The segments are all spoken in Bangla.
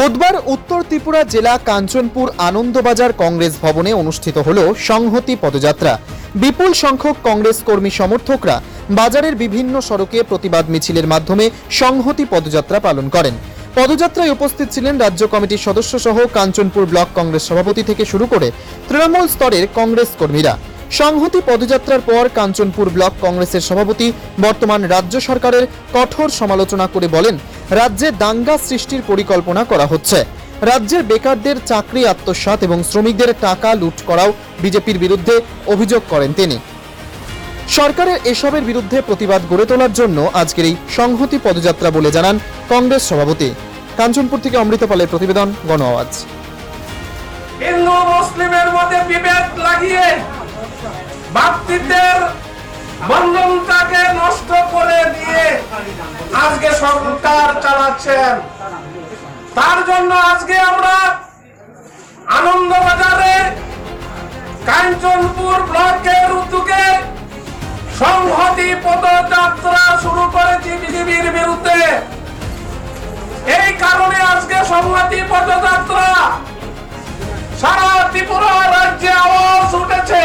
বুধবার উত্তর ত্রিপুরা জেলা কাঞ্চনপুর আনন্দবাজার কংগ্রেস ভবনে অনুষ্ঠিত হল সংহতি পদযাত্রা। বিপুল সংখ্যক কংগ্রেস কর্মী সমর্থকরা বাজারের বিভিন্ন সড়কে প্রতিবাদ মিছিলের মাধ্যমে সংহতি পদযাত্রা পালন করেন। পদযাত্রায় উপস্থিত ছিলেন রাজ্য কমিটির সদস্য সহ কাঞ্চনপুর ব্লক কংগ্রেস সভাপতি থেকে শুরু করে তৃণমূল স্তরের কংগ্রেস কর্মীরা। সংহতি পদযাত্রার পর কাঞ্চনপুর ব্লক কংগ্রেসের সভাপতি বর্তমান রাজ্য সরকারের কঠোর সমালোচনা করে বলেন, রাজ্যে দাঙ্গা সৃষ্টির পরিকল্পনা করা হচ্ছে। রাজ্যের বেকারদের চাকরি আত্মসাৎ এবং শ্রমিকদের টাকা লুট করাও বিজেপির বিরুদ্ধে অভিযোগ করেন তিনি। সরকারের এসবের বিরুদ্ধে প্রতিবাদ গড়ে তোলার জন্য আজকের এই সংহতি পদযাত্রা বলে জানান কংগ্রেস সভাপতি। কাঞ্চনপুর থেকে অমৃত পালের প্রতিবেদন, গণ আওয়াজ। হিন্দু মুসলিমের মধ্যে বিভেদ লাগিয়ে ভ্রাতৃত্বের বন্ধনটাকে নষ্ট করে দিয়ে আজকে সরকার চালাচ্ছেন। তার জন্য আজকে আমরা আনন্দবাজারে কাঞ্চনপুর ব্লকের উদ্যোগে সংহতি পদযাত্রা শুরু করেছি বিজেপির বিরুদ্ধে। এই কারণে আজকে সংহতি পদযাত্রা সারা ত্রিপুরা রাজ্যে আওয়াজ উঠেছে,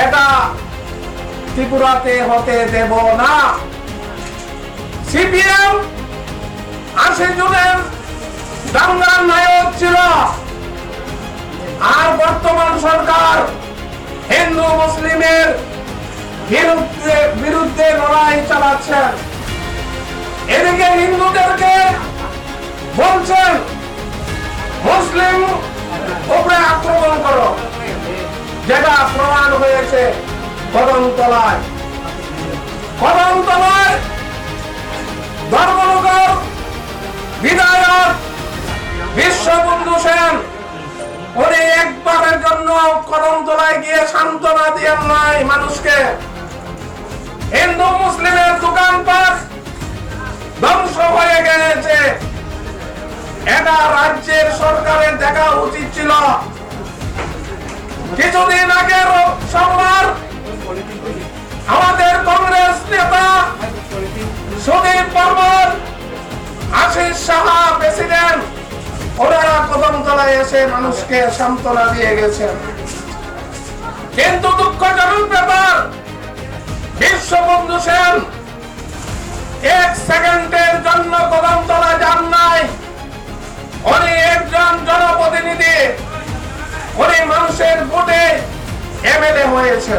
এটা ত্রিপুরাতে হতে দেব না। সিপিএম 80 জনের দাঙ্গার নায়ক ছিল, আর বর্তমান সরকার হিন্দু মুসলিমের বিরুদ্ধে লড়াই চালাচ্ছেন। এদিকে হিন্দুদেরকে বলছেন মুসলিম উপরে আক্রমণ করো, যেটা প্রমাণ হয়েছে কদমতলায়। ধর্মনগর বিধায়ক বিশ্ববন্ধু সেন উনি একবারের জন্য কদমতলায় গিয়ে সান্ত্বনা দিয়েন নাই মানুষকে। হিন্দু মুসলিমের দোকানপাট ধ্বংস হয়ে গেছে, এটা রাজ্যের সরকারের দেখা উচিত ছিল। কিছুদিন আগে সোমবার আমাদের কংগ্রেস নেতা সুদীপ বর্মন, আশিস সাহা প্রেসিডেন্ট, ওনারা কদমতলায় এসে মানুষকে সান্ত্বনা দিয়ে গেছেন। কিন্তু দুঃখজনক ব্যাপার, বিশ্ববন্ধু সেন 1 সেকেন্ডের জন্য কদমতলায় যান নাই। উনি একজন জনপ্রতিনিধি, উনি মানুষের ভোটে এমএলএ হয়েছে।